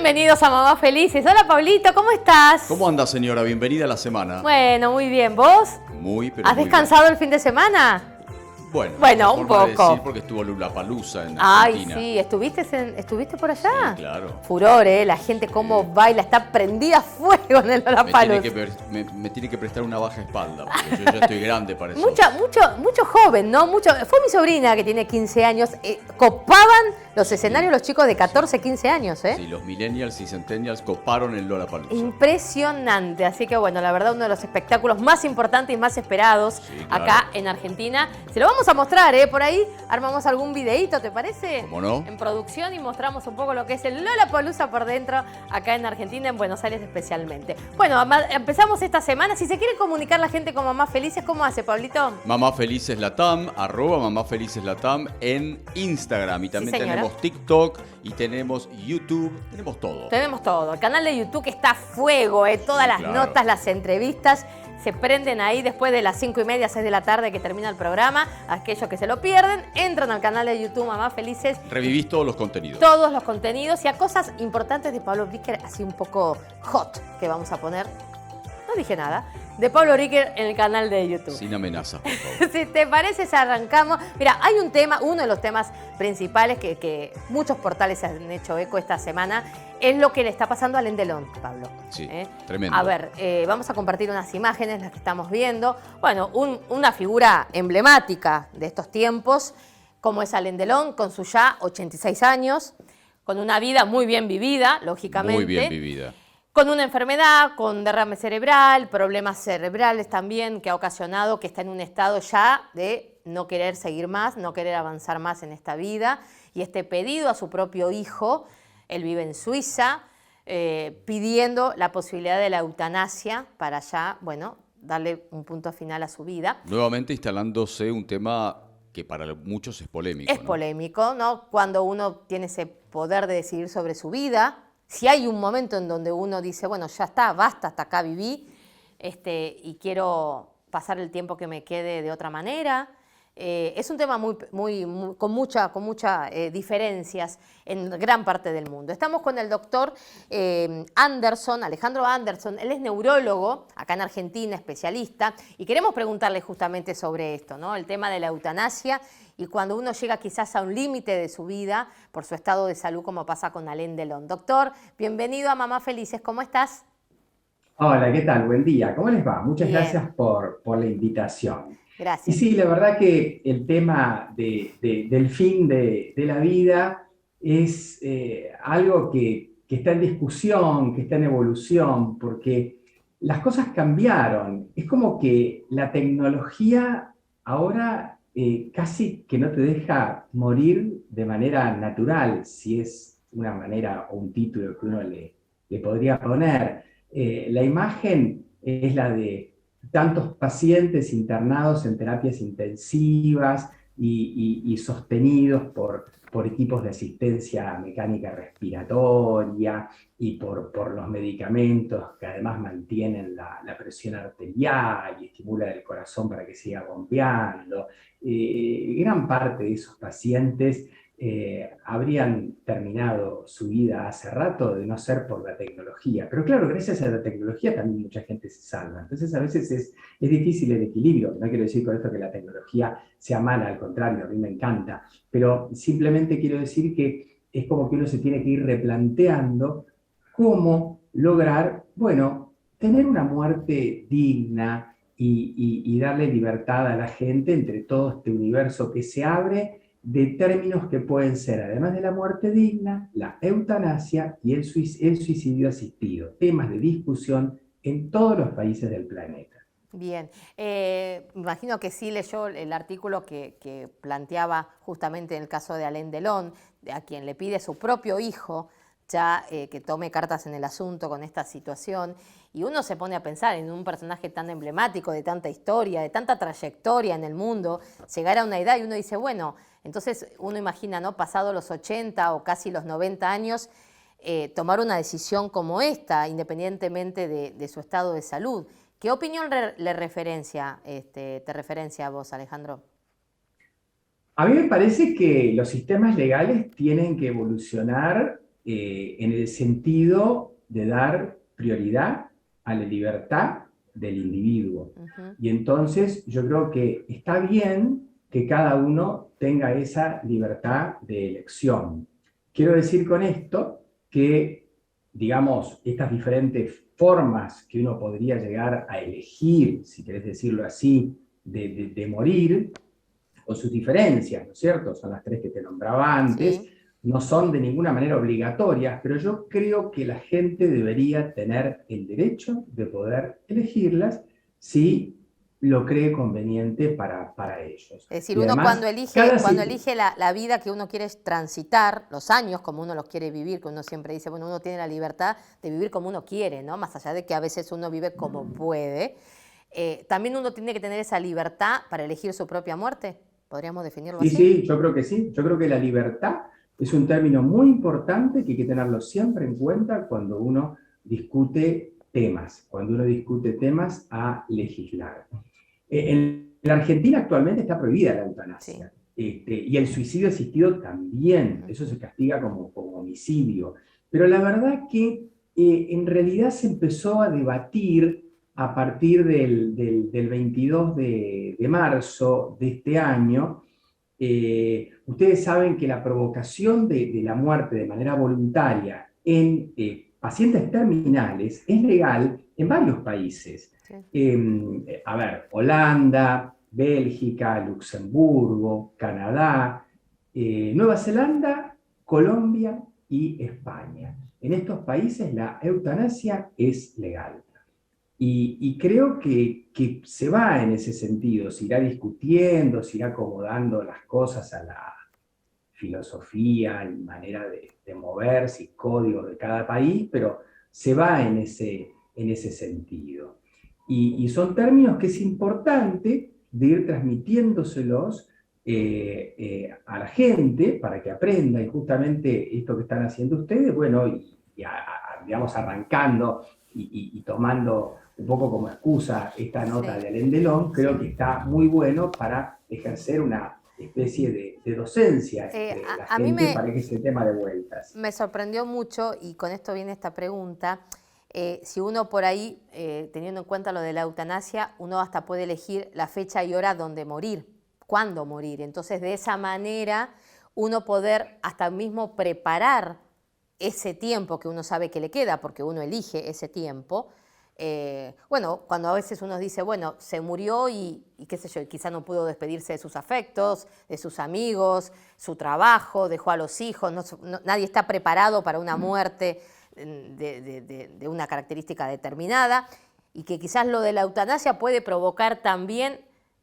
Bienvenidos a Mamás Felices. Hola, Pablito, ¿cómo estás? ¿Cómo anda, señora? Bienvenida a la semana. Bueno, muy bien. ¿Vos? Muy, pero ¿Has muy descansado bien. el fin de semana? Bueno, un forma de poco. decir porque estuvo Lollapalooza en Ay, Argentina. sí. ¿Estuviste por allá? Sí, claro. Furor, ¿eh? La gente cómo baila, está prendida a fuego en el Lollapalooza. Me tiene que prestar una baja espalda, porque yo ya estoy grande para eso. Mucho joven, ¿no? Fue mi sobrina que tiene 15 años. Copaban los escenarios los chicos de 14, 15 años, ¿eh? Sí, los millennials y centennials coparon el Lollapalooza. Impresionante. Así que bueno, la verdad, uno de los espectáculos más importantes y más esperados claro. acá en Argentina. Se lo vamos a mostrar, ¿eh? Por ahí armamos algún videíto, ¿te parece? ¿Cómo no? En producción y mostramos un poco lo que es el Lollapalooza por dentro acá en Argentina, en Buenos Aires especialmente. Bueno, empezamos esta semana. Si se quiere comunicar la gente con Mamás Felices, ¿cómo hace, Pablito? Mamás Felices Latam, @Mamás Felices Latam en Instagram. Y también tenemos TikTok y tenemos YouTube. Tenemos todo. Tenemos todo. El canal de YouTube que está a fuego, todas las notas, las entrevistas se prenden ahí después de las 5:30, 6 de la tarde que termina el programa. Aquellos que se lo pierden, entran al canal de YouTube Mamás Felices. Revivís todos los contenidos. Todos los contenidos y a cosas importantes de Pablo Bricker, así un poco hot, que vamos a poner. No dije nada. De Pablo Bricker en el canal de YouTube. Sin amenazas, por favor. Si te parece, arrancamos. Mira, hay un tema, uno de los temas principales que muchos portales han hecho eco esta semana, es lo que le está pasando a Alain Delon, Pablo. Sí, tremendo. A ver, vamos a compartir unas imágenes, las que estamos viendo. Bueno, una figura emblemática de estos tiempos, como es Alain Delon, con sus ya 86 años, con una vida muy bien vivida, lógicamente. Muy bien vivida. Con una enfermedad, con derrame cerebral, problemas cerebrales también, que ha ocasionado que está en un estado ya de no querer seguir más, no querer avanzar más en esta vida. Y este pedido a su propio hijo, él vive en Suiza, pidiendo la posibilidad de la eutanasia para ya, bueno, darle un punto final a su vida. Nuevamente instalándose un tema que para muchos es polémico. Es polémico, ¿no? Cuando uno tiene ese poder de decidir sobre su vida. Si hay un momento en donde uno dice, bueno, ya está, basta, hasta acá viví, y quiero pasar el tiempo que me quede de otra manera. Es un tema con muchas diferencias en gran parte del mundo. Estamos con el doctor Alejandro Anderson. Él es neurólogo, acá en Argentina, especialista, y queremos preguntarle justamente sobre esto, ¿no? El tema de la eutanasia y cuando uno llega quizás a un límite de su vida por su estado de salud, como pasa con Alain Delon. Doctor, bienvenido a Mamás Felices, ¿cómo estás? Hola, ¿qué tal? Buen día, ¿cómo les va? Muchas gracias por la invitación. Gracias. Y sí, la verdad que el tema del fin de la vida es algo que está en discusión, que está en evolución, porque las cosas cambiaron. Es como que la tecnología ahora casi que no te deja morir de manera natural, si es una manera o un título que uno le podría poner. La imagen es la de tantos pacientes internados en terapias intensivas y sostenidos por equipos de asistencia mecánica respiratoria y por los medicamentos que además mantienen la presión arterial y estimulan el corazón para que siga bombeando. Gran parte de esos pacientes habrían terminado su vida hace rato de no ser por la tecnología. Pero claro, gracias a la tecnología también mucha gente se salva. Entonces a veces es difícil el equilibrio. No quiero decir con esto que la tecnología sea mala, al contrario, a mí me encanta. Pero simplemente quiero decir que es como que uno se tiene que ir replanteando cómo lograr, bueno, tener una muerte digna y darle libertad a la gente entre todo este universo que se abre de términos que pueden ser, además de la muerte digna, la eutanasia y el suicidio asistido, temas de discusión en todos los países del planeta. Bien, imagino que sí leyó el artículo que planteaba justamente en el caso de Alain Delon, a quien le pide su propio hijo ya que tome cartas en el asunto con esta situación, y uno se pone a pensar en un personaje tan emblemático, de tanta historia, de tanta trayectoria en el mundo, llegar a una edad y uno dice, bueno, entonces uno imagina, ¿no? Pasado los 80 o casi los 90 años, tomar una decisión como esta, independientemente de su estado de salud. ¿Qué opinión te referencia a vos, Alejandro? A mí me parece que los sistemas legales tienen que evolucionar en el sentido de dar prioridad a la libertad del individuo. Y entonces yo creo que está bien que cada uno tenga esa libertad de elección. Quiero decir con esto que, digamos, estas diferentes formas que uno podría llegar a elegir, si querés decirlo así, de morir, con sus diferencias, ¿no es cierto? Son las tres que te nombraba antes, sí. No son de ninguna manera obligatorias, pero yo creo que la gente debería tener el derecho de poder elegirlas si lo cree conveniente para ellos. Es decir, uno cuando elige la vida que uno quiere transitar, los años como uno los quiere vivir, que uno siempre dice, bueno, uno tiene la libertad de vivir como uno quiere, ¿no? Más allá de que a veces uno vive como puede, también uno tiene que tener esa libertad para elegir su propia muerte. ¿Podríamos definirlo así? Sí, yo creo que sí. Yo creo que la libertad es un término muy importante que hay que tenerlo siempre en cuenta cuando uno discute temas, a legislar. En la Argentina actualmente está prohibida la eutanasia. Sí. Y el suicidio asistido también. Eso se castiga como homicidio. Pero la verdad que en realidad se empezó a debatir a partir del 22 de marzo de este año. Ustedes saben que la provocación de la muerte de manera voluntaria en pacientes terminales es legal en varios países. Sí. Holanda, Bélgica, Luxemburgo, Canadá, Nueva Zelanda, Colombia y España. En estos países la eutanasia es legal. Y creo que se va en ese sentido, se irá discutiendo, se irá acomodando las cosas a la filosofía, y manera de moverse y código de cada país, pero se va en ese sentido. Y son términos que es importante de ir transmitiéndoselos a la gente para que aprenda, y justamente esto que están haciendo ustedes, bueno, digamos, arrancando y tomando un poco como excusa esta nota de Alain Delon, creo que está muy bueno para ejercer una especie de docencia entre la gente para que ese tema de vueltas. Me sorprendió mucho, y con esto viene esta pregunta, si uno por ahí, teniendo en cuenta lo de la eutanasia, uno hasta puede elegir la fecha y hora donde morir, cuándo morir. Entonces, de esa manera, uno poder hasta mismo preparar ese tiempo que uno sabe que le queda, porque uno elige ese tiempo. Bueno, cuando a veces uno dice, bueno, se murió y qué sé yo, quizá no pudo despedirse de sus afectos, de sus amigos, su trabajo, dejó a los hijos, nadie está preparado para una muerte de una característica determinada, y que quizás lo de la eutanasia puede provocar también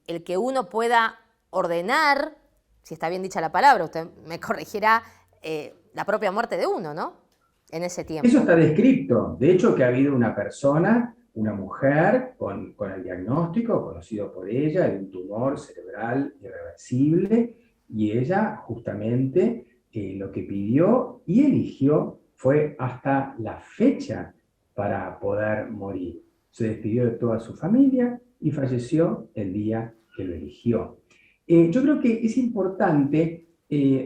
el que uno pueda ordenar, si está bien dicha la palabra, usted me corregirá, la propia muerte de uno, ¿no? En ese tiempo. Eso está descrito. De hecho, que ha habido una persona, una mujer, con el diagnóstico conocido por ella, de un tumor cerebral irreversible, y ella justamente lo que pidió y eligió fue hasta la fecha para poder morir. Se despidió de toda su familia y falleció el día que lo eligió. Yo creo que es importante,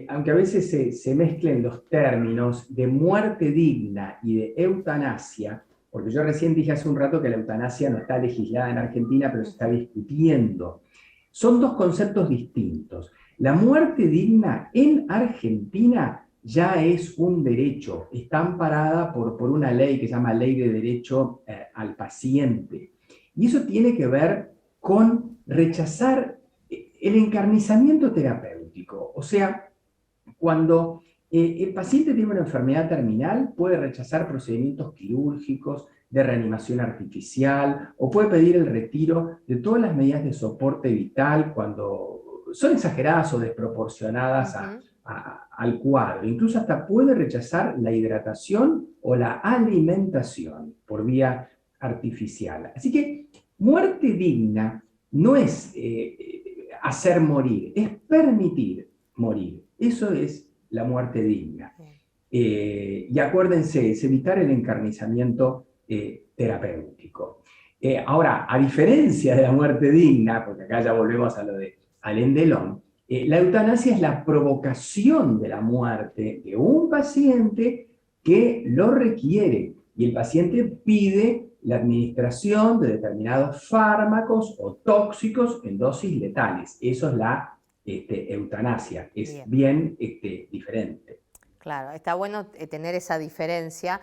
aunque a veces se mezclen los términos de muerte digna y de eutanasia, porque yo recién dije hace un rato que la eutanasia no está legislada en Argentina, pero se está discutiendo. Son dos conceptos distintos. La muerte digna en Argentina ya es un derecho, está amparada por una ley que se llama Ley de Derecho al Paciente. Y eso tiene que ver con rechazar el encarnizamiento terapéutico. O sea, cuando el paciente tiene una enfermedad terminal, puede rechazar procedimientos quirúrgicos, de reanimación artificial, o puede pedir el retiro de todas las medidas de soporte vital cuando son exageradas o desproporcionadas al cuadro. Incluso hasta puede rechazar la hidratación o la alimentación por vía artificial. Así que muerte digna no es hacer morir, es permitir morir. Eso es la muerte digna. Y acuérdense, es evitar el encarnizamiento terapéutico. Ahora, a diferencia de la muerte digna, porque acá ya volvemos a lo de Alain Delon, la eutanasia es la provocación de la muerte de un paciente que lo requiere y el paciente pide la administración de determinados fármacos o tóxicos en dosis letales. Eso es la eutanasia, es bien diferente. Claro, está bueno tener esa diferencia.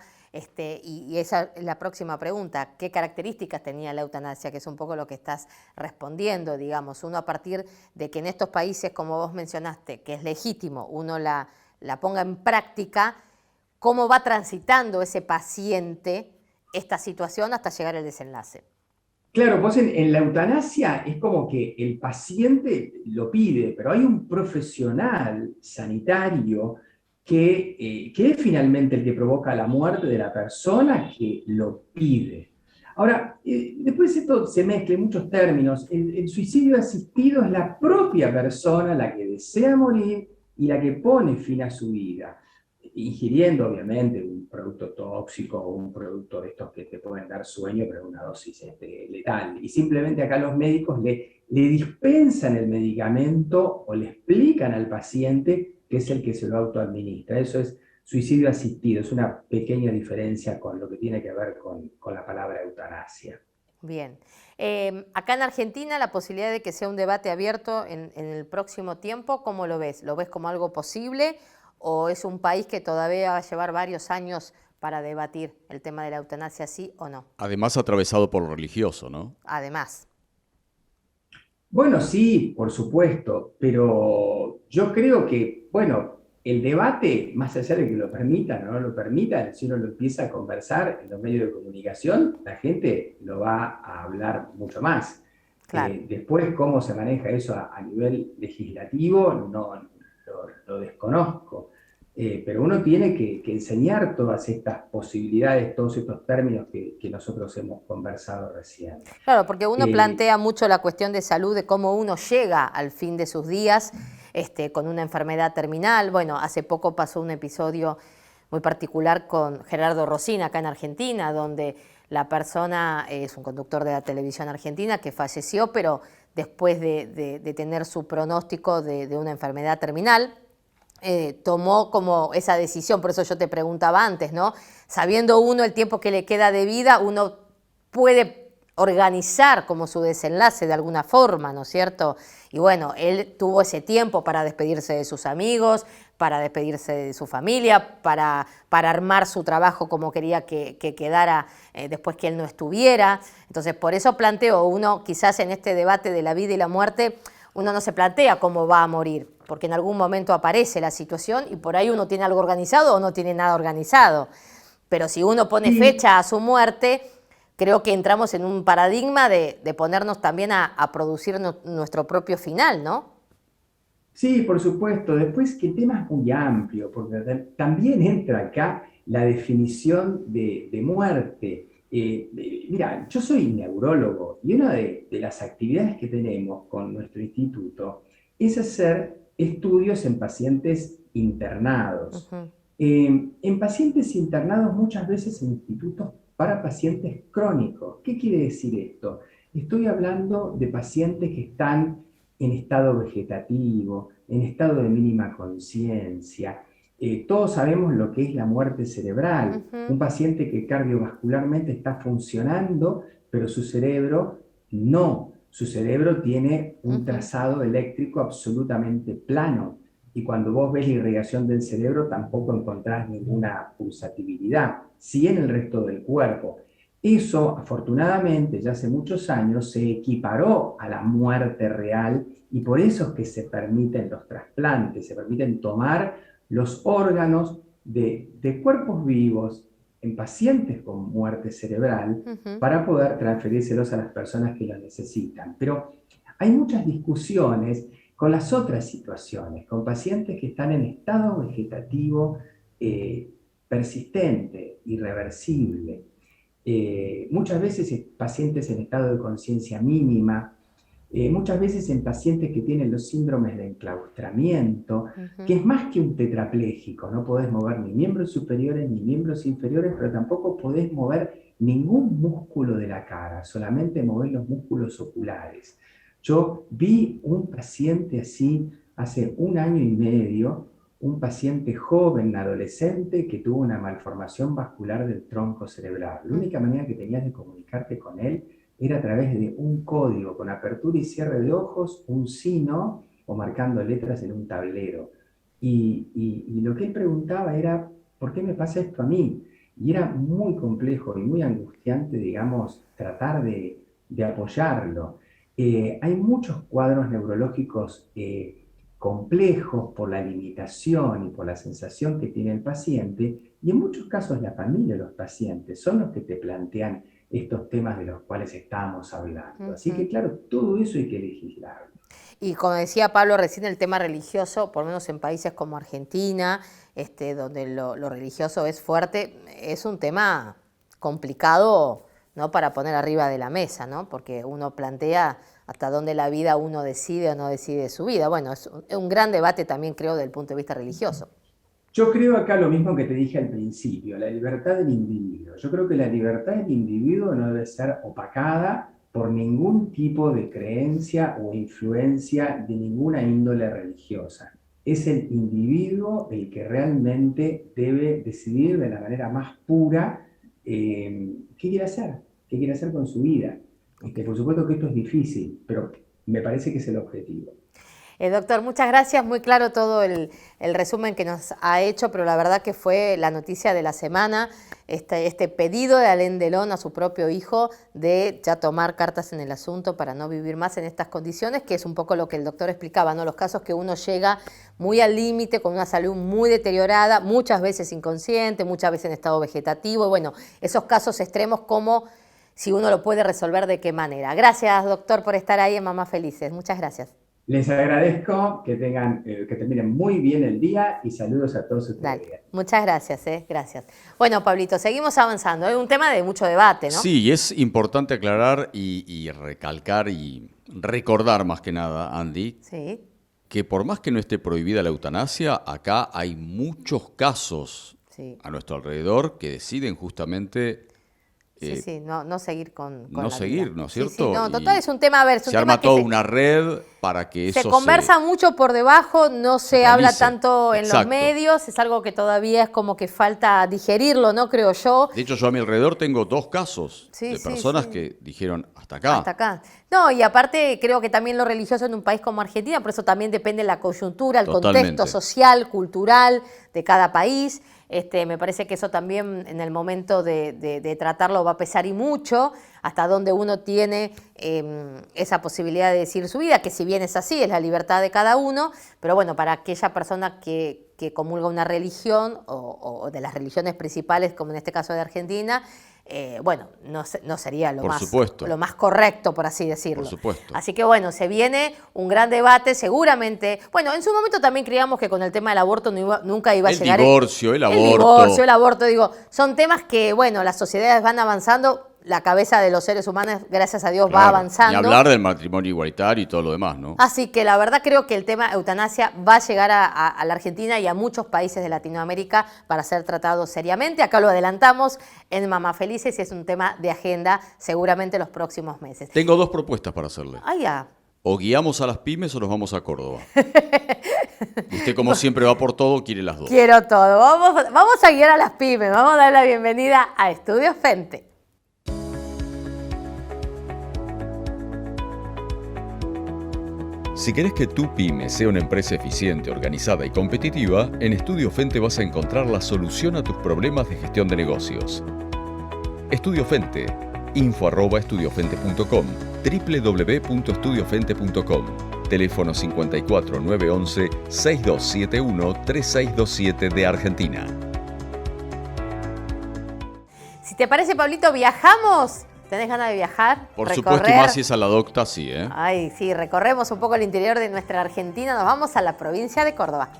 Y esa es la próxima pregunta. ¿Qué características tenía la eutanasia? Que es un poco lo que estás respondiendo, digamos. Uno a partir de que en estos países, como vos mencionaste, que es legítimo, uno la ponga en práctica, ¿cómo va transitando ese paciente esta situación hasta llegar al desenlace? Claro, pues en la eutanasia es como que el paciente lo pide, pero hay un profesional sanitario que es finalmente el que provoca la muerte de la persona que lo pide. Ahora, después esto se mezcla en muchos términos. El suicidio asistido es la propia persona la que desea morir y la que pone fin a su vida, ingiriendo obviamente un producto tóxico o un producto de estos que te pueden dar sueño, pero una dosis letal. Y simplemente acá los médicos le dispensan el medicamento o le explican al paciente que es el que se lo autoadministra. Eso es suicidio asistido, es una pequeña diferencia con lo que tiene que ver con la palabra eutanasia. Bien. Acá en Argentina, la posibilidad de que sea un debate abierto en el próximo tiempo, ¿cómo lo ves? ¿Lo ves como algo posible o es un país que todavía va a llevar varios años para debatir el tema de la eutanasia, sí o no? Además atravesado por lo religioso, ¿no? Además. Bueno, sí, por supuesto, pero yo creo que, bueno, el debate, más allá de que lo permitan o no lo permitan, si uno lo empieza a conversar en los medios de comunicación, la gente lo va a hablar mucho más. Claro. Después, cómo se maneja eso a nivel legislativo, no lo desconozco. Pero uno tiene que enseñar todas estas posibilidades, todos estos términos que nosotros hemos conversado recién. Claro, porque uno plantea mucho la cuestión de salud, de cómo uno llega al fin de sus días con una enfermedad terminal. Bueno, hace poco pasó un episodio muy particular con Gerardo Rossini acá en Argentina, donde la persona es un conductor de la televisión argentina que falleció, pero después de tener su pronóstico de una enfermedad terminal, tomó como esa decisión. Por eso yo te preguntaba antes, ¿no? Sabiendo uno el tiempo que le queda de vida, uno puede organizar como su desenlace de alguna forma, ¿no es cierto? Y bueno, él tuvo ese tiempo para despedirse de sus amigos, para despedirse de su familia, para armar su trabajo como quería que quedara después que él no estuviera. Entonces, por eso planteo, uno quizás en este debate de la vida y la muerte, uno no se plantea cómo va a morir, porque en algún momento aparece la situación y por ahí uno tiene algo organizado o no tiene nada organizado. Pero si uno pone fecha a su muerte, creo que entramos en un paradigma de ponernos también a producir nuestro propio final, ¿no? Sí, por supuesto. Después, que el tema es muy amplio, porque también entra acá la definición de muerte. Mira, yo soy neurólogo y una de las actividades que tenemos con nuestro instituto es hacer estudios en pacientes internados. Uh-huh. En pacientes internados muchas veces en institutos para pacientes crónicos. ¿Qué quiere decir esto? Estoy hablando de pacientes que están en estado vegetativo, en estado de mínima conciencia. Todos sabemos lo que es la muerte cerebral. Uh-huh. Un paciente que cardiovascularmente está funcionando, pero su cerebro no. Su cerebro tiene un trazado eléctrico absolutamente plano. Y cuando vos ves la irrigación del cerebro, tampoco encontrás ninguna pulsatividad. Sí en el resto del cuerpo. Eso, afortunadamente, ya hace muchos años se equiparó a la muerte real y por eso es que se permiten los trasplantes, se permiten tomar los órganos de cuerpos vivos en pacientes con muerte cerebral para poder transferírselos a las personas que lo necesitan. Pero hay muchas discusiones con las otras situaciones, con pacientes que están en estado vegetativo persistente, irreversible. Muchas veces en pacientes en estado de conciencia mínima, muchas veces en pacientes que tienen los síndromes de enclaustramiento, que es más que un tetrapléjico, no podés mover ni miembros superiores ni miembros inferiores, pero tampoco podés mover ningún músculo de la cara, solamente movés los músculos oculares. Yo vi un paciente así hace 1 año y medio, un paciente joven, adolescente, que tuvo una malformación vascular del tronco cerebral. La única manera que tenías de comunicarte con él era a través de un código con apertura y cierre de ojos, un signo o marcando letras en un tablero. Y lo que él preguntaba era, ¿por qué me pasa esto a mí? Y era muy complejo y muy angustiante, digamos, tratar de apoyarlo. Hay muchos cuadros neurológicos complejos por la limitación y por la sensación que tiene el paciente, y en muchos casos la familia de los pacientes son los que te plantean estos temas de los cuales estábamos hablando. Así que claro, todo eso hay que legislarlo. Y como decía Pablo recién, el tema religioso, por lo menos en países como Argentina, donde lo religioso es fuerte, es un tema complicado, ¿no?, para poner arriba de la mesa, ¿no? Porque uno plantea hasta dónde la vida uno decide o no decide su vida. Bueno, es un gran debate también, creo, desde el punto de vista religioso. Yo creo acá lo mismo que te dije al principio, la libertad del individuo. Yo creo que la libertad del individuo no debe ser opacada por ningún tipo de creencia o influencia de ninguna índole religiosa. Es el individuo el que realmente debe decidir de la manera más pura qué quiere hacer con su vida. Por supuesto que esto es difícil, pero me parece que es el objetivo. Doctor, muchas gracias, muy claro todo el resumen que nos ha hecho, pero la verdad que fue la noticia de la semana, este pedido de Alain Delon a su propio hijo de ya tomar cartas en el asunto para no vivir más en estas condiciones, que es un poco lo que el doctor explicaba, ¿no? Los casos que uno llega muy al límite, con una salud muy deteriorada, muchas veces inconsciente, muchas veces en estado vegetativo, y bueno, esos casos extremos, como si uno lo puede resolver, de qué manera. Gracias, doctor, por estar ahí en Mamás Felices. Muchas gracias. Les agradezco que terminen muy bien el día y saludos a todos ustedes. Dale. Muchas gracias, gracias. Bueno, Pablito, seguimos avanzando. Es un tema de mucho debate, ¿no? Sí, es importante aclarar y recalcar y recordar más que nada, Andy, Sí. que por más que no esté prohibida la eutanasia, acá hay muchos casos a nuestro alrededor que deciden justamente Sí, no seguir con no la seguir, vida. ¿no es Sí, cierto? no, total, es un tema, a ver, es un se tema arma que toda una red para que eso se conversa mucho por debajo, no se habla realice. tanto en los Exacto. medios, es algo que todavía es como que falta digerirlo, ¿no? Creo yo. De hecho, yo a mi alrededor tengo 2 casos de personas que dijeron hasta acá. Hasta acá. No, y aparte creo que también lo religioso en un país como Argentina, por eso también depende la coyuntura, el contexto social, cultural de cada país. Me parece que eso también en el momento de tratarlo va a pesar, y mucho, hasta donde uno tiene esa posibilidad de decir su vida, que si bien es así, es la libertad de cada uno, pero bueno, para aquella persona que comulga una religión o de las religiones principales, como en este caso de Argentina, bueno, no sería lo más correcto, por así decirlo. Por supuesto. Así que bueno, se viene un gran debate, seguramente. Bueno, en su momento también creíamos que con el tema del aborto nunca iba a llegar. El divorcio, el aborto, digo, son temas que, bueno, las sociedades van avanzando, la cabeza de los seres humanos, gracias a Dios, va avanzando. Y hablar del matrimonio igualitario y todo lo demás, ¿no? Así que la verdad creo que el tema eutanasia va a llegar a la Argentina y a muchos países de Latinoamérica para ser tratado seriamente. Acá lo adelantamos en Mamás Felices y es un tema de agenda seguramente los próximos meses. Tengo 2 propuestas para hacerle. Ah, ya. O guiamos a las pymes o nos vamos a Córdoba. Usted, como siempre, va por todo, quiere las 2. Quiero todo. Vamos a guiar a las pymes. Vamos a dar la bienvenida a Estudios Fente. Si querés que tu pyme sea una empresa eficiente, organizada y competitiva, en Estudio Fente vas a encontrar la solución a tus problemas de gestión de negocios. Estudio Fente, info@estudiofente.com, www.estudiofente.com, teléfono 54 911 6271 3627 de Argentina. Si te parece, Pablito, viajamos. ¿Tenés ganas de viajar? Por supuesto, y más si es a la docta, sí, ¿eh? Ay, sí, recorremos un poco el interior de nuestra Argentina. Nos vamos a la provincia de Córdoba.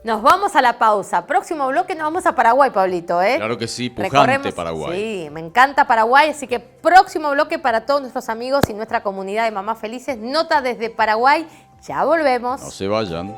Nos vamos a la pausa. Próximo bloque nos vamos a Paraguay, Pablito, ¿eh? Claro que sí, pujante Paraguay. Sí, me encanta Paraguay, así que próximo bloque para todos nuestros amigos y nuestra comunidad de mamás felices. Nota desde Paraguay. Ya volvemos. No se vayan.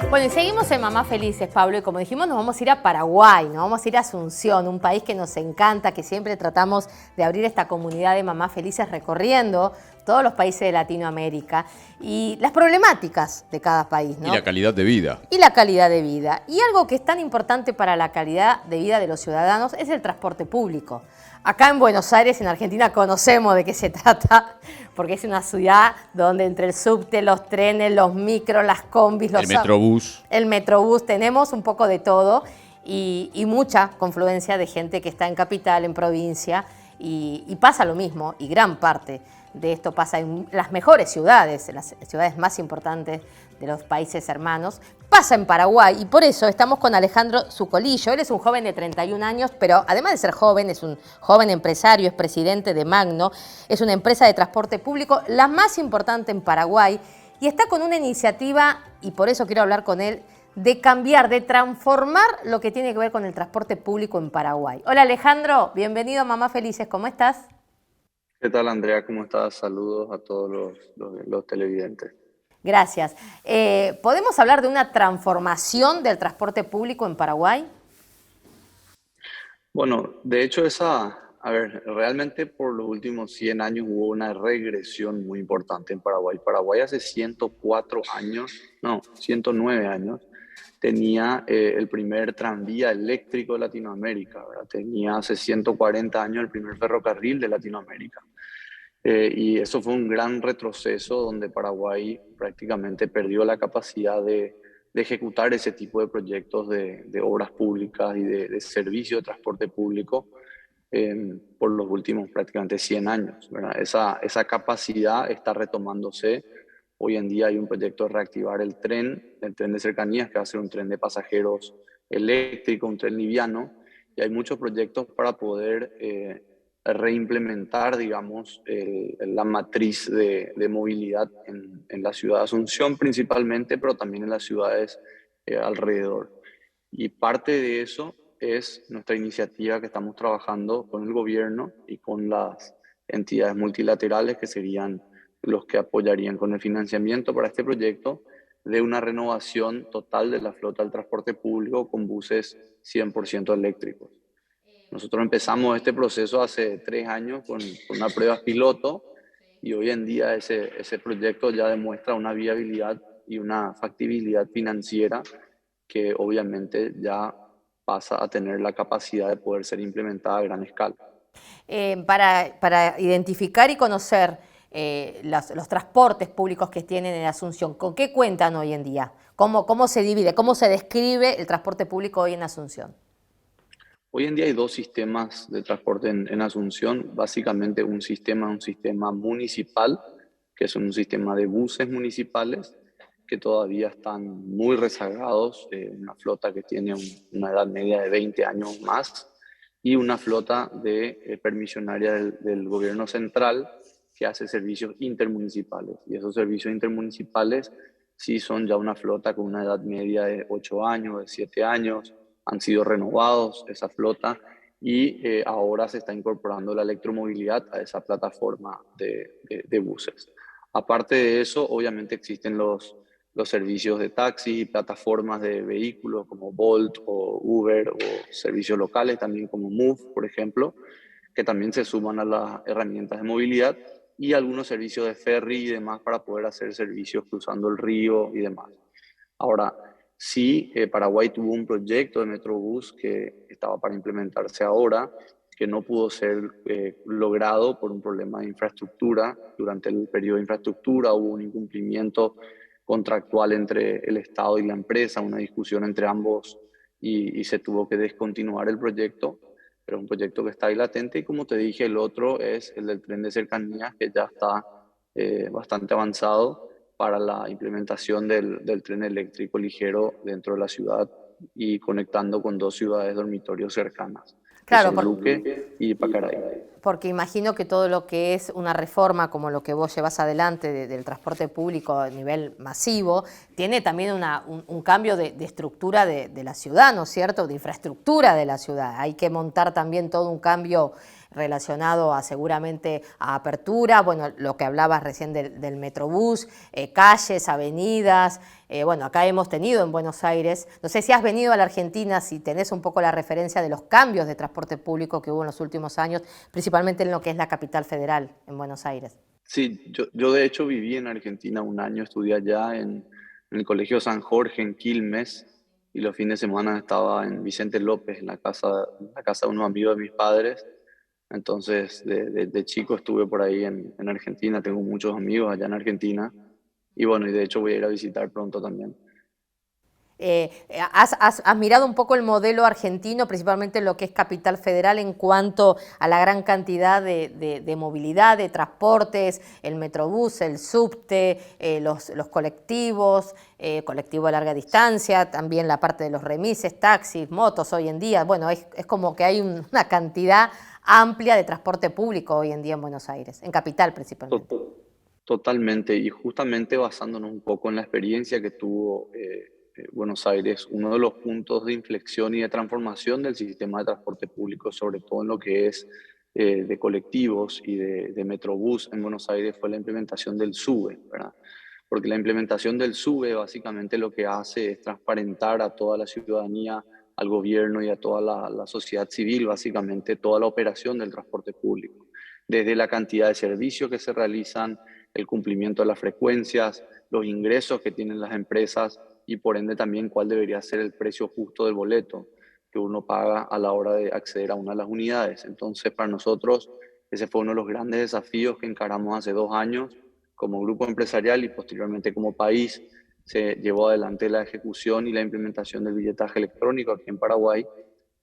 Bueno, y seguimos en Mamás Felices, Pablo, y como dijimos, nos vamos a ir a Paraguay, nos vamos a ir a Asunción, un país que nos encanta, que siempre tratamos de abrir esta comunidad de mamás felices recorriendo todos los países de Latinoamérica y las problemáticas de cada país, ¿no? Y la calidad de vida. Y la calidad de vida. Y algo que es tan importante para la calidad de vida de los ciudadanos es el transporte público. Acá en Buenos Aires, en Argentina, conocemos de qué se trata, porque es una ciudad donde entre el subte, los trenes, los micros, las combis, El metrobús. El metrobús, tenemos un poco de todo y mucha confluencia de gente que está en capital, en provincia, y pasa lo mismo, y gran parte de esto pasa en las mejores ciudades, en las ciudades más importantes de los países hermanos, pasa en Paraguay, y por eso estamos con Alejandro Zucolillo. Él es un joven de 31 años, pero además de ser joven, es un joven empresario, es presidente de Magno, es una empresa de transporte público, la más importante en Paraguay, y está con una iniciativa, y por eso quiero hablar con él, de cambiar, de transformar lo que tiene que ver con el transporte público en Paraguay. Hola Alejandro, bienvenido a Mamás Felices, ¿cómo estás? ¿Qué tal, Andrea? ¿Cómo estás? Saludos a todos los televidentes. Gracias. ¿Podemos hablar de una transformación del transporte público en Paraguay? Bueno, de hecho, realmente por los últimos 100 años hubo una regresión muy importante en Paraguay. Paraguay hace 104 años, no, 109 años, tenía el primer tranvía eléctrico de Latinoamérica, ¿verdad? Tenía hace 140 años el primer ferrocarril de Latinoamérica. Y eso fue un gran retroceso donde Paraguay prácticamente perdió la capacidad de ejecutar ese tipo de proyectos de obras públicas y de servicio de transporte público por los últimos prácticamente 100 años, ¿verdad? Esa capacidad está retomándose. Hoy en día hay un proyecto de reactivar el tren de cercanías, que va a ser un tren de pasajeros eléctrico, un tren liviano, y hay muchos proyectos para poder reimplementar, digamos, la matriz de movilidad en la ciudad de Asunción principalmente, pero también en las ciudades alrededor. Y parte de eso es nuestra iniciativa que estamos trabajando con el gobierno y con las entidades multilaterales que serían los que apoyarían con el financiamiento para este proyecto de una renovación total de la flota del transporte público con buses 100% eléctricos. Nosotros empezamos este proceso hace 3 años con una prueba piloto y hoy en día ese proyecto ya demuestra una viabilidad y una factibilidad financiera que obviamente ya pasa a tener la capacidad de poder ser implementada a gran escala. Para identificar y conocer los transportes públicos que tienen en Asunción, ¿con qué cuentan hoy en día? ¿Cómo se divide, cómo se describe el transporte público hoy en Asunción? Hoy en día hay 2 sistemas de transporte en Asunción. Básicamente un sistema municipal, que es un sistema de buses municipales, que todavía están muy rezagados, una flota que tiene una edad media de 20 años más, y una flota permisionaria del gobierno central que hace servicios intermunicipales. Y esos servicios intermunicipales sí son ya una flota con una edad media de 8 años, de 7 años, han sido renovados esa flota y ahora se está incorporando la electromovilidad a esa plataforma de buses. Aparte de eso, obviamente existen los servicios de taxi, plataformas de vehículos como Bolt o Uber o servicios locales también como Move, por ejemplo, que también se suman a las herramientas de movilidad y algunos servicios de ferry y demás para poder hacer servicios cruzando el río y demás. Ahora, sí, Paraguay tuvo un proyecto de Metrobús que estaba para implementarse ahora, que no pudo ser logrado por un problema de infraestructura. Durante el periodo de infraestructura hubo un incumplimiento contractual entre el Estado y la empresa, una discusión entre ambos y se tuvo que descontinuar el proyecto. pero es un proyecto que está ahí latente. Y como te dije, el otro es el del tren de cercanías, que ya está bastante avanzado para la implementación del tren eléctrico ligero dentro de la ciudad y conectando con 2 ciudades dormitorios cercanas, que Claro, son Luque y Pacaraí. porque imagino que todo lo que es una reforma como lo que vos llevas adelante del transporte público a nivel masivo, tiene también un cambio de estructura de la ciudad, ¿no es cierto?, de infraestructura de la ciudad. Hay que montar también todo un cambio relacionado a seguramente a apertura, bueno, lo que hablabas recién del Metrobús, calles, avenidas, bueno, acá hemos tenido en Buenos Aires, no sé si has venido a la Argentina, si tenés un poco la referencia de los cambios de transporte público que hubo en los últimos años, principalmente en lo que es la capital federal, en Buenos Aires. Sí, yo de hecho viví en Argentina un año, estudié allá en el Colegio San Jorge en Quilmes, y los fines de semana estaba en Vicente López, en la casa de unos amigos de mis padres. Entonces, de chico estuve por ahí en Argentina, tengo muchos amigos allá en Argentina, y bueno, y de hecho voy a ir a visitar pronto también. ¿Has mirado un poco el modelo argentino, principalmente lo que es Capital Federal, en cuanto a la gran cantidad de movilidad, de transportes, el Metrobús, el subte, los colectivos, colectivo de larga distancia, también la parte de los remises, taxis, motos hoy en día? Bueno, es como que hay una cantidad amplia de transporte público hoy en día en Buenos Aires, en Capital principalmente. To- Totalmente, y justamente basándonos un poco en la experiencia que tuvo Buenos Aires, uno de los puntos de inflexión y de transformación del sistema de transporte público, sobre todo en lo que es de colectivos y de Metrobús en Buenos Aires, fue la implementación del SUBE, ¿verdad? Porque la implementación del SUBE básicamente lo que hace es transparentar a toda la ciudadanía, al gobierno y a toda la sociedad civil, básicamente toda la operación del transporte público, desde la cantidad de servicios que se realizan, el cumplimiento de las frecuencias, los ingresos que tienen las empresas y por ende también cuál debería ser el precio justo del boleto que uno paga a la hora de acceder a una de las unidades. Entonces, para nosotros, ese fue uno de los grandes desafíos que encaramos hace 2 años como grupo empresarial y posteriormente como país. Se llevó adelante la ejecución y la implementación del billetaje electrónico aquí en Paraguay,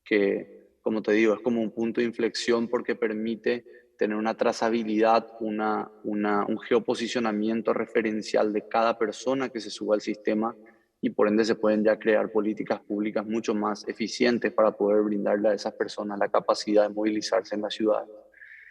que, como te digo, es como un punto de inflexión porque permite tener una trazabilidad, un geoposicionamiento referencial de cada persona que se suba al sistema, y por ende se pueden ya crear políticas públicas mucho más eficientes para poder brindarle a esas personas la capacidad de movilizarse en la ciudad.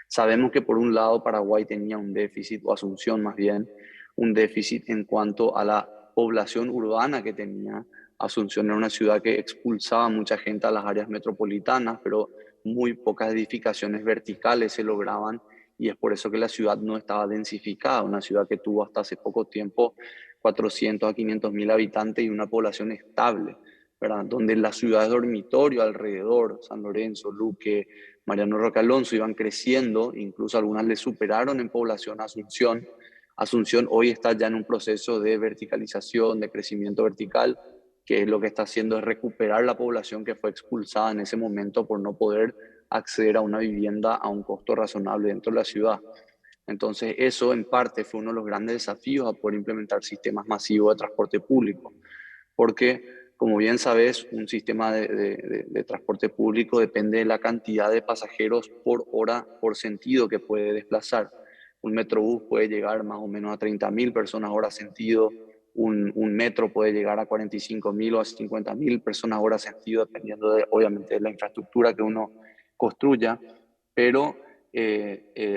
Sabemos que por un lado Paraguay tenía un déficit, o Asunción más bien, un déficit en cuanto a la población urbana que tenía. Asunción era una ciudad que expulsaba mucha gente a las áreas metropolitanas, pero muy pocas edificaciones verticales se lograban, y es por eso que la ciudad no estaba densificada, una ciudad que tuvo hasta hace poco tiempo 400 a 500 mil habitantes y una población estable, ¿verdad? Donde las ciudades dormitorio alrededor, San Lorenzo, Luque, Mariano Roque Alonso, iban creciendo, incluso algunas le superaron en población a Asunción. Asunción hoy está ya en un proceso de verticalización, de crecimiento vertical, que es lo que está haciendo es recuperar la población que fue expulsada en ese momento por no poder acceder a una vivienda a un costo razonable dentro de la ciudad. Entonces, eso en parte fue uno de los grandes desafíos a poder implementar sistemas masivos de transporte público, porque, como bien sabes, un sistema de transporte público depende de la cantidad de pasajeros por hora, por sentido que puede desplazar. Un metrobús puede llegar más o menos a 30.000 personas hora sentido, un metro puede llegar a 45.000 o a 50.000 personas hora sentido, dependiendo obviamente de la infraestructura que uno construya, pero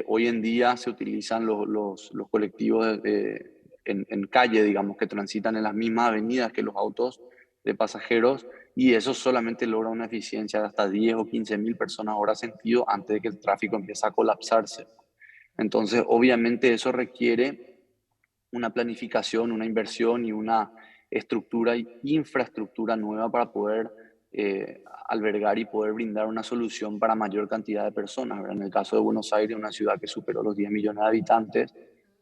hoy en día se utilizan los colectivos en calle, digamos, que transitan en las mismas avenidas que los autos de pasajeros, y eso solamente logra una eficiencia de hasta 10 o 15.000 personas hora sentido antes de que el tráfico empiece a colapsarse. Entonces, obviamente eso requiere una planificación, una inversión y una estructura y infraestructura nueva para poder albergar y poder brindar una solución para mayor cantidad de personas, ¿verdad? En el caso de Buenos Aires, una ciudad que superó los 10 millones de habitantes,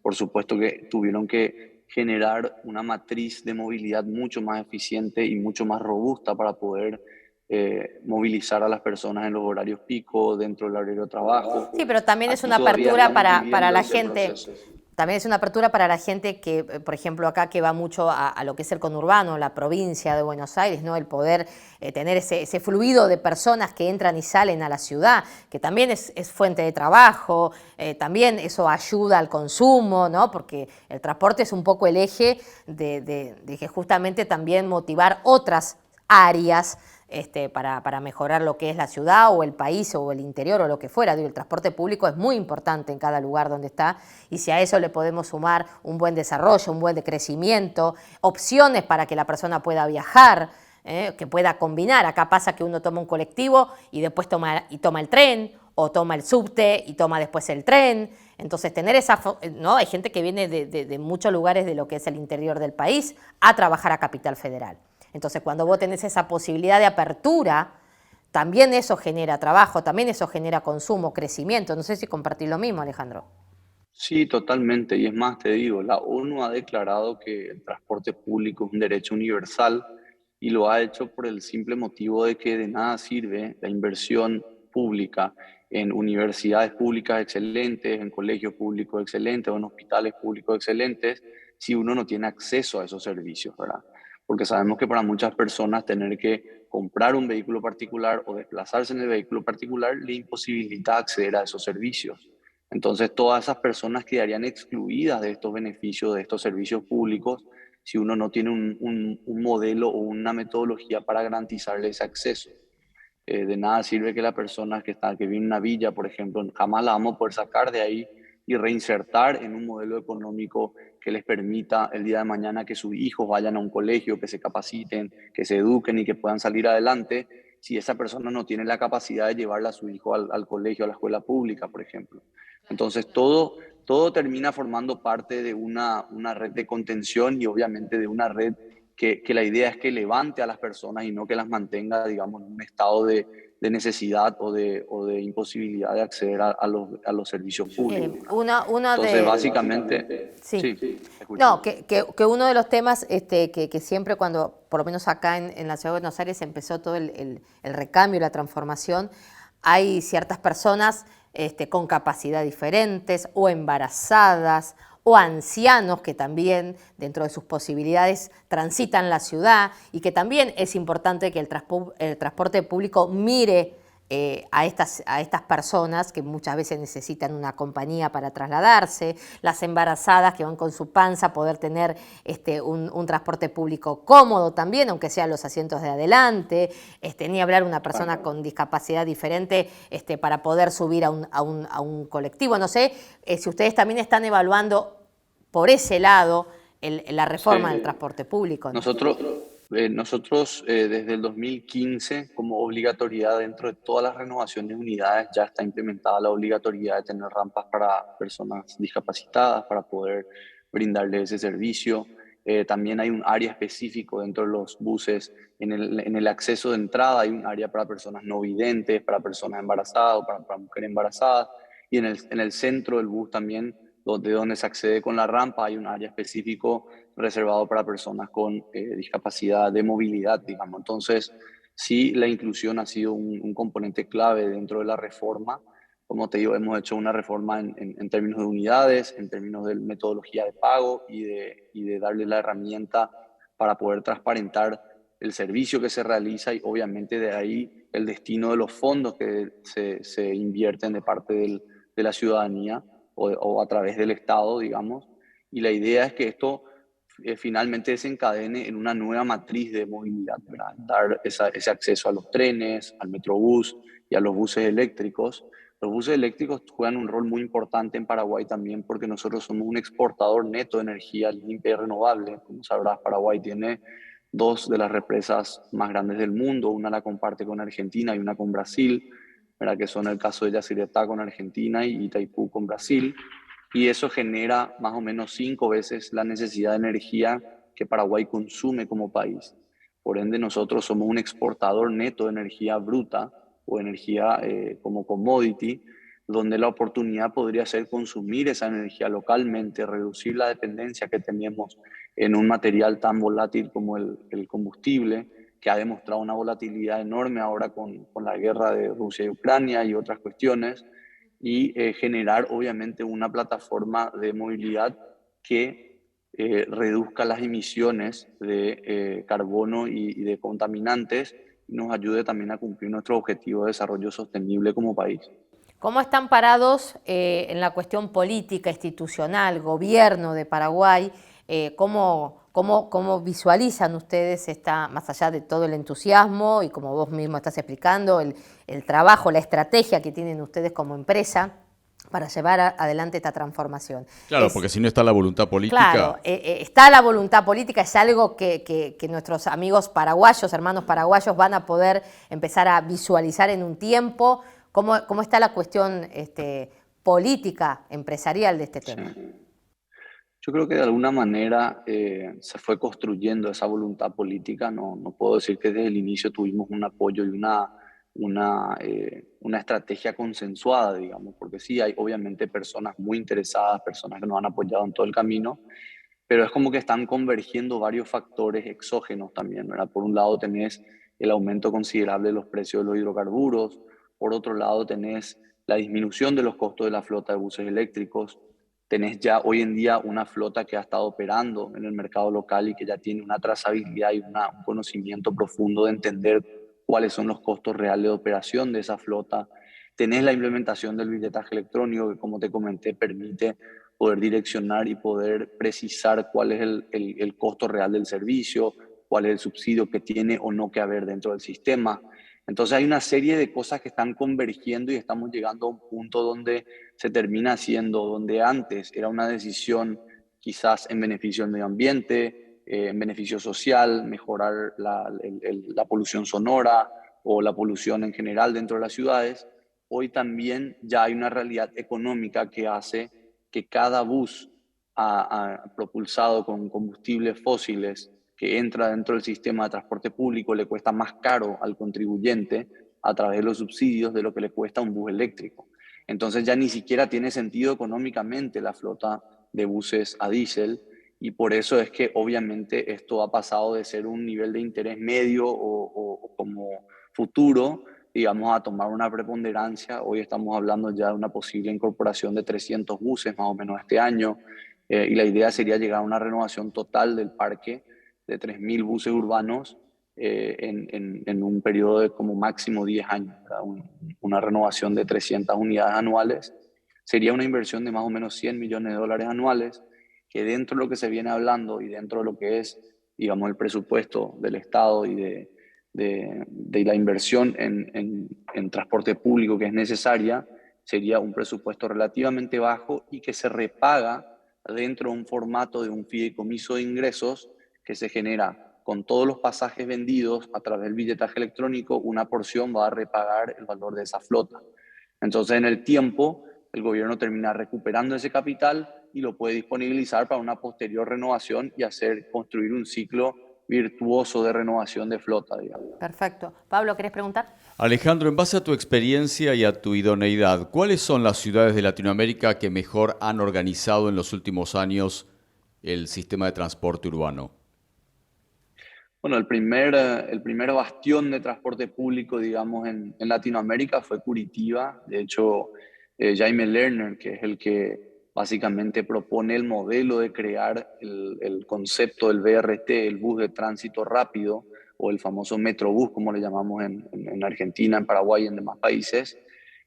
por supuesto que tuvieron que generar una matriz de movilidad mucho más eficiente y mucho más robusta para poder movilizar a las personas en los horarios pico, dentro del horario de trabajo. Sí, pero también es Aquí una todavía apertura estamos para viviendo la ese gente. proceso. También es una apertura para la gente que, por ejemplo, acá que va mucho a lo que es el conurbano, la provincia de Buenos Aires, ¿no? El poder tener ese fluido de personas que entran y salen a la ciudad, que también es fuente de trabajo, también eso ayuda al consumo, ¿no? Porque el transporte es un poco el eje de que justamente también motivar otras áreas para mejorar lo que es la ciudad o el país o el interior o lo que fuera. Digo, el transporte público es muy importante en cada lugar donde está y si a eso le podemos sumar un buen desarrollo, un buen crecimiento, opciones para que la persona pueda viajar, que pueda combinar. Acá pasa que uno toma un colectivo y después toma el tren o toma el subte y toma después el tren. Entonces tener ¿no? Hay gente que viene de muchos lugares de lo que es el interior del país a trabajar a Capital Federal. Entonces, cuando vos tenés esa posibilidad de apertura, también eso genera trabajo, también eso genera consumo, crecimiento. No sé si compartís lo mismo, Alejandro. Sí, totalmente. Y es más, te digo, la ONU ha declarado que el transporte público es un derecho universal y lo ha hecho por el simple motivo de que de nada sirve la inversión pública en universidades públicas excelentes, en colegios públicos excelentes o en hospitales públicos excelentes si uno no tiene acceso a esos servicios, ¿verdad? Porque sabemos que para muchas personas tener que comprar un vehículo particular o desplazarse en el vehículo particular le imposibilita acceder a esos servicios. Entonces, todas esas personas quedarían excluidas de estos beneficios, de estos servicios públicos, si uno no tiene un modelo o una metodología para garantizarle ese acceso. De nada sirve que la persona que vive en una villa, por ejemplo, jamás la vamos a poder sacar de ahí y reinsertar en un modelo económico que les permita el día de mañana que sus hijos vayan a un colegio, que se capaciten, que se eduquen y que puedan salir adelante, si esa persona no tiene la capacidad de llevarla a su hijo al colegio, a la escuela pública, por ejemplo. Entonces, todo termina formando parte de una red de contención y obviamente de una red que la idea es que levante a las personas y no que las mantenga, digamos, en un estado de necesidad o de imposibilidad de acceder a los servicios públicos. Uno Entonces, de... básicamente, Sí. sí, escucho. No, que uno de los temas que siempre cuando, por lo menos acá en la ciudad de Buenos Aires, empezó todo el recambio, la transformación, hay ciertas personas con capacidad diferentes o embarazadas o ancianos que también dentro de sus posibilidades transitan la ciudad y que también es importante que el transporte público mire a estas personas que muchas veces necesitan una compañía para trasladarse, las embarazadas que van con su panza, poder tener un transporte público cómodo también, aunque sean los asientos de adelante, ni hablar una persona con discapacidad diferente para poder subir a un colectivo. No sé si ustedes también están evaluando por ese lado la reforma del transporte público, ¿no? Nosotros desde el 2015, como obligatoriedad dentro de todas las renovaciones de unidades, ya está implementada la obligatoriedad de tener rampas para personas discapacitadas para poder brindarles ese servicio. También hay un área específico dentro de los buses, en el acceso de entrada hay un área para personas no videntes, para personas embarazadas o para mujeres embarazadas. Y en el centro del bus también, donde se accede con la rampa, hay un área específico reservado para personas con discapacidad de movilidad, digamos. Entonces, sí, la inclusión ha sido un componente clave dentro de la reforma. Como te digo, hemos hecho una reforma en términos de unidades, en términos de metodología de pago y de darle la herramienta para poder transparentar el servicio que se realiza y obviamente de ahí el destino de los fondos que se invierten de parte de la ciudadanía o a través del Estado, digamos. Y la idea es que esto finalmente desencadene en una nueva matriz de movilidad, ¿verdad? Dar ese acceso a los trenes, al metrobús y a los buses eléctricos. Los buses eléctricos juegan un rol muy importante en Paraguay también porque nosotros somos un exportador neto de energía limpia y renovable. Como sabrás, Paraguay tiene dos de las represas más grandes del mundo, una la comparte con Argentina y una con Brasil, ¿verdad? Que son el caso de Yacyretá con Argentina y Itaipú con Brasil. Y eso genera más o menos 5 veces la necesidad de energía que Paraguay consume como país. Por ende, nosotros somos un exportador neto de energía bruta o energía como commodity, donde la oportunidad podría ser consumir esa energía localmente, reducir la dependencia que tenemos en un material tan volátil como el combustible, que ha demostrado una volatilidad enorme ahora con la guerra de Rusia y Ucrania y otras cuestiones. y generar obviamente una plataforma de movilidad que reduzca las emisiones de carbono y de contaminantes y nos ayude también a cumplir nuestro objetivo de desarrollo sostenible como país. ¿Cómo están parados en la cuestión política, institucional, gobierno de Paraguay? ¿Cómo visualizan ustedes más allá de todo el entusiasmo y como vos mismo estás explicando, el trabajo, la estrategia que tienen ustedes como empresa para llevar adelante esta transformación? Claro, porque si no está la voluntad política... Claro, está la voluntad política, es algo que nuestros amigos paraguayos, hermanos paraguayos, van a poder empezar a visualizar en un tiempo. ¿Cómo está la cuestión política, empresarial de este tema? Sí. Yo creo que de alguna manera se fue construyendo esa voluntad política. No puedo decir que desde el inicio tuvimos un apoyo y una estrategia consensuada, digamos, porque sí hay obviamente personas muy interesadas, personas que nos han apoyado en todo el camino, pero es como que están convergiendo varios factores exógenos también, ¿verdad? Por un lado tenés el aumento considerable de los precios de los hidrocarburos, por otro lado tenés la disminución de los costos de la flota de buses eléctricos, tenés ya hoy en día una flota que ha estado operando en el mercado local y que ya tiene una trazabilidad y un conocimiento profundo de entender cuáles son los costos reales de operación de esa flota. Tenés la implementación del billetaje electrónico que, como te comenté, permite poder direccionar y poder precisar cuál es el costo real del servicio, cuál es el subsidio que tiene o no que haber dentro del sistema. Entonces hay una serie de cosas que están convergiendo y estamos llegando a un punto donde se termina haciendo, donde antes era una decisión quizás en beneficio del medio ambiente, en beneficio social, mejorar la polución sonora o la polución en general dentro de las ciudades. Hoy también ya hay una realidad económica que hace que cada bus propulsado con combustibles fósiles que entra dentro del sistema de transporte público le cuesta más caro al contribuyente a través de los subsidios de lo que le cuesta un bus eléctrico. Entonces ya ni siquiera tiene sentido económicamente la flota de buses a diésel y por eso es que obviamente esto ha pasado de ser un nivel de interés medio o como futuro, digamos, a tomar una preponderancia. Hoy estamos hablando ya de una posible incorporación de 300 buses más o menos este año y la idea sería llegar a una renovación total del parque de 3.000 buses urbanos en un periodo de como máximo 10 años, una renovación de 300 unidades anuales. Sería una inversión de más o menos $100 millones anuales, que dentro de lo que se viene hablando y dentro de lo que es, digamos, el presupuesto del Estado y de la inversión en transporte público que es necesaria, sería un presupuesto relativamente bajo y que se repaga dentro de un formato de un fideicomiso de ingresos que se genera con todos los pasajes vendidos a través del billetaje electrónico. Una porción va a repagar el valor de esa flota. Entonces, en el tiempo, el gobierno termina recuperando ese capital y lo puede disponibilizar para una posterior renovación y construir un ciclo virtuoso de renovación de flota, digamos. Perfecto. Pablo, ¿querés preguntar? Alejandro, en base a tu experiencia y a tu idoneidad, ¿cuáles son las ciudades de Latinoamérica que mejor han organizado en los últimos años el sistema de transporte urbano? Bueno, el primer bastión de transporte público, digamos, en Latinoamérica fue Curitiba. De hecho, Jaime Lerner, que es el que básicamente propone el modelo de crear el concepto del BRT, el bus de tránsito rápido, o el famoso Metrobús, como le llamamos en Argentina, en Paraguay y en demás países.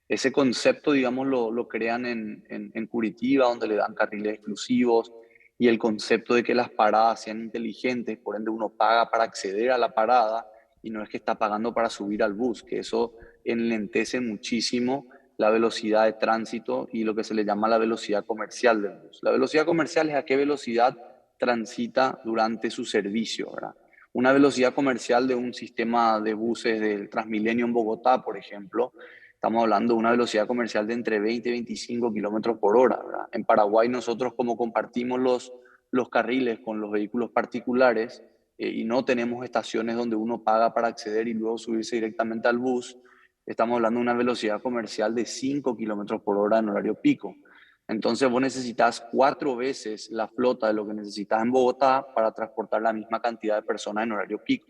Ese concepto, digamos, lo crean en Curitiba, donde le dan carriles exclusivos, y el concepto de que las paradas sean inteligentes, por ende uno paga para acceder a la parada y no es que está pagando para subir al bus, que eso enlentece muchísimo la velocidad de tránsito y lo que se le llama la velocidad comercial del bus. La velocidad comercial es a qué velocidad transita durante su servicio, ¿verdad? Una velocidad comercial de un sistema de buses del Transmilenio en Bogotá, por ejemplo, estamos hablando de una velocidad comercial de entre 20 y 25 kilómetros por hora, ¿verdad? En Paraguay nosotros, como compartimos los carriles con los vehículos particulares y no tenemos estaciones donde uno paga para acceder y luego subirse directamente al bus, estamos hablando de una velocidad comercial de 5 kilómetros por hora en horario pico. Entonces vos necesitas 4 veces la flota de lo que necesitas en Bogotá para transportar la misma cantidad de personas en horario pico,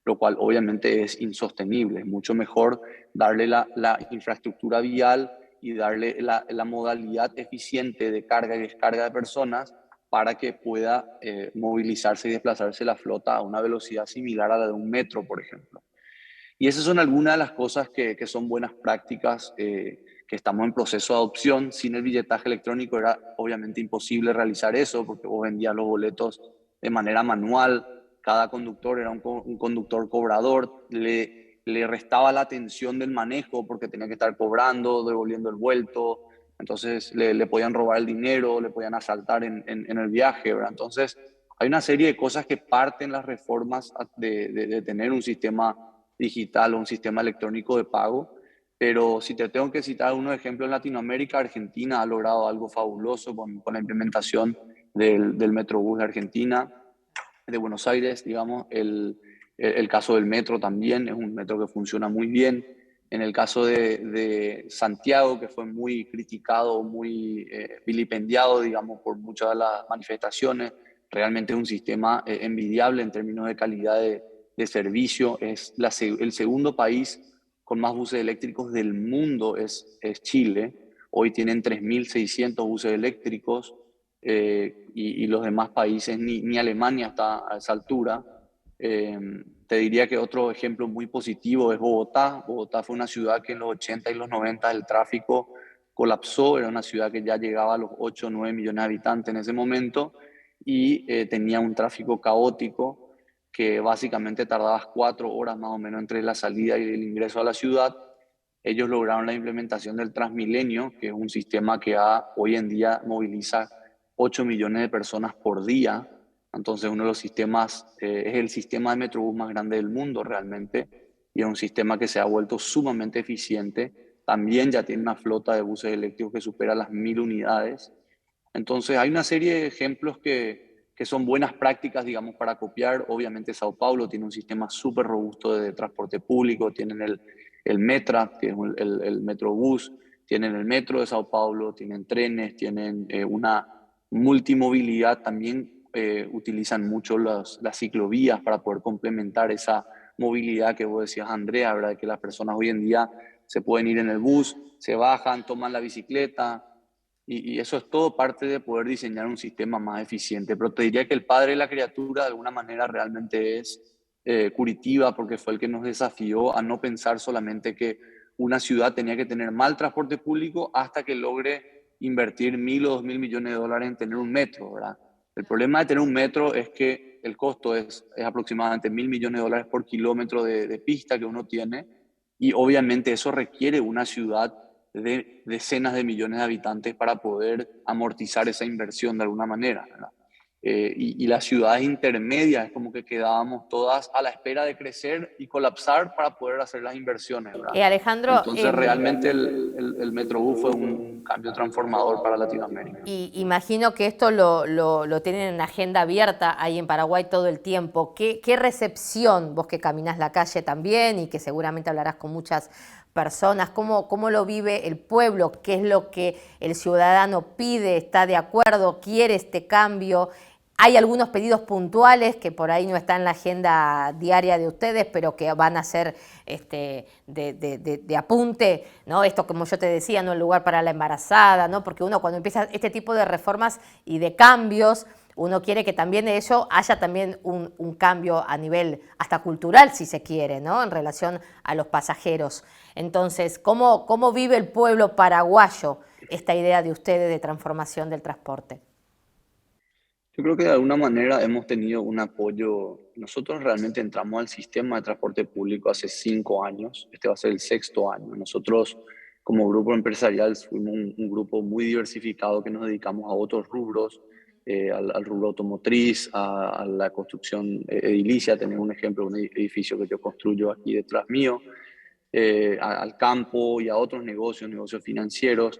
lo cual obviamente es insostenible. Es mucho mejor darle la infraestructura vial y darle la modalidad eficiente de carga y descarga de personas para que pueda movilizarse y desplazarse la flota a una velocidad similar a la de un metro, por ejemplo. Y esas son algunas de las cosas que son buenas prácticas, que estamos en proceso de adopción. Sin el billetaje electrónico era obviamente imposible realizar eso, porque vos vendías los boletos de manera manual, cada conductor era un conductor cobrador, le restaba la atención del manejo porque tenía que estar cobrando, devolviendo el vuelto, entonces le podían robar el dinero, le podían asaltar en el viaje, ¿verdad? Entonces hay una serie de cosas que parten las reformas de tener un sistema digital o un sistema electrónico de pago. Pero si te tengo que citar unos ejemplos en Latinoamérica, Argentina ha logrado algo fabuloso con la implementación del Metrobús de Argentina, de Buenos Aires, digamos. El caso del metro también es un metro que funciona muy bien. En el caso de Santiago, que fue muy criticado, muy vilipendiado, digamos, por muchas de las manifestaciones, realmente es un sistema envidiable en términos de calidad de servicio. Es el segundo país con más buses eléctricos del mundo, es Chile. Hoy tienen 3.600 buses eléctricos, y los demás países, ni Alemania está a esa altura. Te diría que otro ejemplo muy positivo es Bogotá. Bogotá fue una ciudad que en los 80 y los 90 el tráfico colapsó, era una ciudad que ya llegaba a los 8 o 9 millones de habitantes en ese momento y tenía un tráfico caótico que básicamente tardabas 4 horas más o menos entre la salida y el ingreso a la ciudad. Ellos lograron la implementación del Transmilenio, que es un sistema que hoy en día moviliza 8 millones de personas por día. Entonces uno de los sistemas, es el sistema de Metrobús más grande del mundo realmente, y es un sistema que se ha vuelto sumamente eficiente. También ya tiene una flota de buses eléctricos que supera las 1.000 unidades. Entonces hay una serie de ejemplos que son buenas prácticas, digamos, para copiar. Obviamente Sao Paulo tiene un sistema súper robusto de transporte público, tienen el Metra, que es el Metrobús, tienen el metro de Sao Paulo, tienen trenes, tienen una multimovilidad. También utilizan mucho las ciclovías para poder complementar esa movilidad que vos decías, Andrea, ¿verdad? Que las personas hoy en día se pueden ir en el bus, se bajan, toman la bicicleta, y eso es todo parte de poder diseñar un sistema más eficiente. Pero te diría que el padre de la criatura de alguna manera realmente es Curitiba, porque fue el que nos desafió a no pensar solamente que una ciudad tenía que tener mal transporte público hasta que logre invertir 1.000 o 2.000 millones de dólares en tener un metro, ¿verdad? El problema de tener un metro es que el costo es aproximadamente 1.000 millones de dólares por kilómetro de pista que uno tiene, y obviamente eso requiere una ciudad de decenas de millones de habitantes para poder amortizar esa inversión de alguna manera, ¿verdad? Y las ciudades intermedias, como que quedábamos todas a la espera de crecer y colapsar para poder hacer las inversiones, ¿verdad? Alejandro, Entonces realmente el Metrobús fue un cambio transformador para Latinoamérica. y imagino que esto lo tienen en agenda abierta ahí en Paraguay todo el tiempo. ¿Qué recepción, vos que caminás la calle también y que seguramente hablarás con muchas personas, cómo lo vive el pueblo? ¿Qué es lo que el ciudadano pide? ¿Está de acuerdo? ¿Quiere este cambio? Hay algunos pedidos puntuales que por ahí no están en la agenda diaria de ustedes, pero que van a ser de apunte, ¿no? Esto, como yo te decía, ¿no? El lugar para la embarazada, ¿no? Porque uno cuando empieza este tipo de reformas y de cambios, uno quiere que también de ello haya también un cambio a nivel hasta cultural, si se quiere, ¿no? En relación a los pasajeros. Entonces, ¿cómo vive el pueblo paraguayo esta idea de ustedes de transformación del transporte? Yo creo que de alguna manera hemos tenido un apoyo. Nosotros realmente entramos al sistema de transporte público hace 5 años. Este va a ser el 6.º año. Nosotros, como grupo empresarial, fuimos un grupo muy diversificado que nos dedicamos a otros rubros, al rubro automotriz, a la construcción edilicia. Tenemos un ejemplo, un edificio que yo construyo aquí detrás mío, al campo y a otros negocios financieros.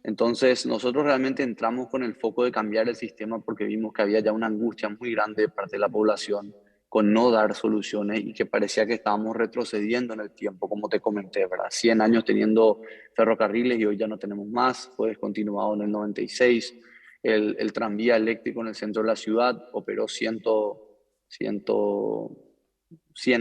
Entonces, nosotros realmente entramos con el foco de cambiar el sistema porque vimos que había ya una angustia muy grande de parte de la población con no dar soluciones y que parecía que estábamos retrocediendo en el tiempo, como te comenté, ¿verdad? 100 años teniendo ferrocarriles y hoy ya no tenemos más, fue descontinuado en el 96. El tranvía eléctrico en el centro de la ciudad operó 100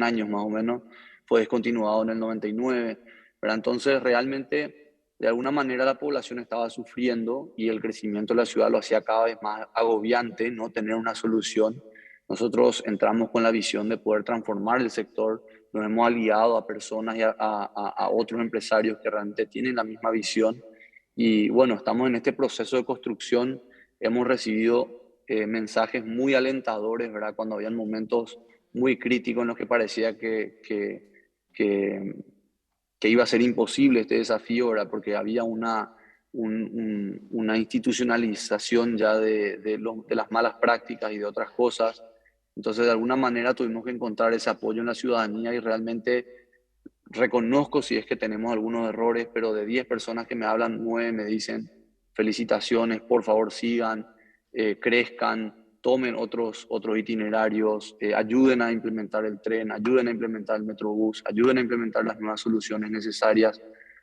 años más o menos, fue descontinuado en el 99, ¿verdad? Entonces, realmente de alguna manera la población estaba sufriendo y el crecimiento de la ciudad lo hacía cada vez más agobiante, no tener una solución. Nosotros entramos con la visión de poder transformar el sector, nos hemos aliado a personas y a otros empresarios que realmente tienen la misma visión. Y bueno, estamos en este proceso de construcción, hemos recibido mensajes muy alentadores, ¿verdad? Cuando habían momentos muy críticos en los que parecía que iba a ser imposible este desafío, ¿verdad? Porque había una institucionalización ya de las malas prácticas y de otras cosas. Entonces, de alguna manera tuvimos que encontrar ese apoyo en la ciudadanía y realmente reconozco si es que tenemos algunos errores, pero de 10 personas que me hablan, 9 me dicen felicitaciones, por favor sigan, crezcan, tomen otros itinerarios, ayuden a implementar el tren, ayuden a implementar el Metrobús, ayuden a implementar las nuevas soluciones necesarias,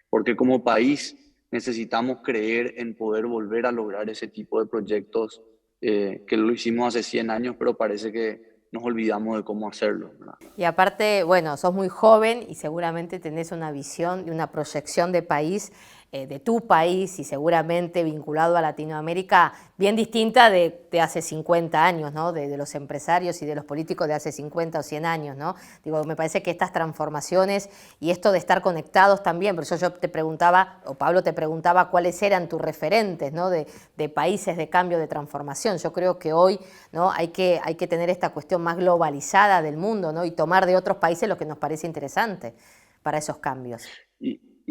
porque como país necesitamos creer en poder volver a lograr ese tipo de proyectos que lo hicimos hace 100 años, pero parece que nos olvidamos de cómo hacerlo, ¿verdad? Y aparte, bueno, sos muy joven y seguramente tenés una visión y una proyección de país, de tu país y seguramente vinculado a Latinoamérica bien distinta de hace 50 años, ¿no? De los empresarios y de los políticos de hace 50 o 100 años, ¿no? Digo, me parece que estas transformaciones y esto de estar conectados también, por eso yo te preguntaba, o Pablo te preguntaba cuáles eran tus referentes, ¿no? de países de cambio, de transformación. Yo creo que hoy, ¿no? hay que tener esta cuestión más globalizada del mundo, ¿no? Y tomar de otros países lo que nos parece interesante para esos cambios.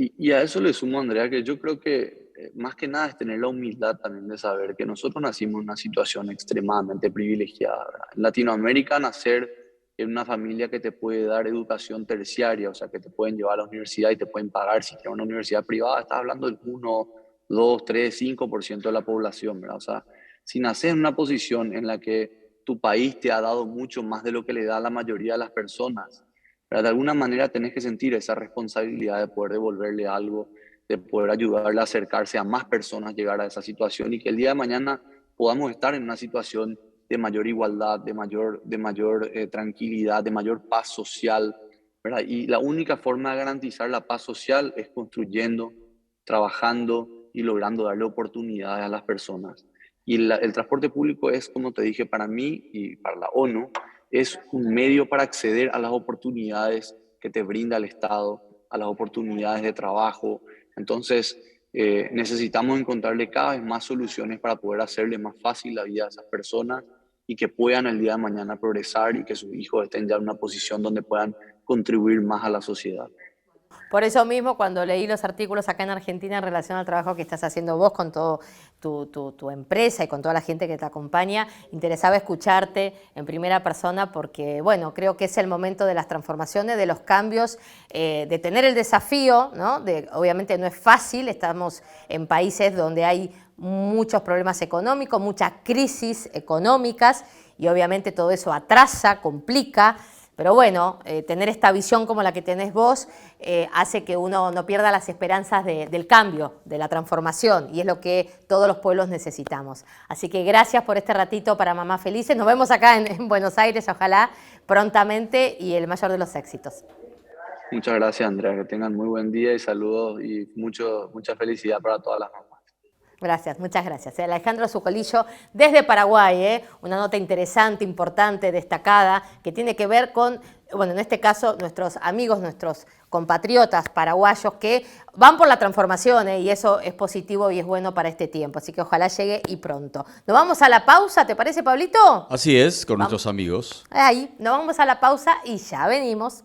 Y a eso le sumo, Andrea, que yo creo que más que nada es tener la humildad también de saber que nosotros nacimos en una situación extremadamente privilegiada, ¿verdad? En Latinoamérica, nacer en una familia que te puede dar educación terciaria, o sea, que te pueden llevar a la universidad y te pueden pagar si tienes una universidad privada, estás hablando del 1, 2, 3, 5% de la población, ¿verdad? O sea, si naces en una posición en la que tu país te ha dado mucho más de lo que le da a la mayoría de las personas, pero de alguna manera tenés que sentir esa responsabilidad de poder devolverle algo, de poder ayudarle a acercarse a más personas, llegar a esa situación y que el día de mañana podamos estar en una situación de mayor igualdad, de mayor tranquilidad, de mayor paz social, ¿verdad? Y la única forma de garantizar la paz social es construyendo, trabajando y logrando darle oportunidades a las personas. Y el transporte público es, como te dije, para mí y para la ONU, es un medio para acceder a las oportunidades que te brinda el Estado, a las oportunidades de trabajo. Entonces, necesitamos encontrarle cada vez más soluciones para poder hacerle más fácil la vida a esas personas y que puedan el día de mañana progresar y que sus hijos estén ya en una posición donde puedan contribuir más a la sociedad. Por eso mismo, cuando leí los artículos acá en Argentina en relación al trabajo que estás haciendo vos con todo tu empresa y con toda la gente que te acompaña, interesaba escucharte en primera persona porque, bueno, creo que es el momento de las transformaciones, de los cambios, de tener el desafío, ¿no? Obviamente no es fácil, estamos en países donde hay muchos problemas económicos, muchas crisis económicas y obviamente todo eso atrasa, complica. Pero bueno, tener esta visión como la que tenés vos hace que uno no pierda las esperanzas del cambio, de la transformación, y es lo que todos los pueblos necesitamos. Así que gracias por este ratito para Mamás Felices. Nos vemos acá en Buenos Aires, ojalá prontamente, y el mayor de los éxitos. Muchas gracias, Andrea. Que tengan muy buen día y saludos y mucha felicidad para todas las mamás. Gracias, muchas gracias. Alejandro Zucolillo desde Paraguay, una nota interesante, importante, destacada, que tiene que ver con, bueno, en este caso, nuestros amigos, nuestros compatriotas paraguayos que van por la transformación y eso es positivo y es bueno para este tiempo. Así que ojalá llegue y pronto. Nos vamos a la pausa, ¿te parece, Pablito? Así es, con nuestros amigos. Ahí, nos vamos a la pausa y ya venimos.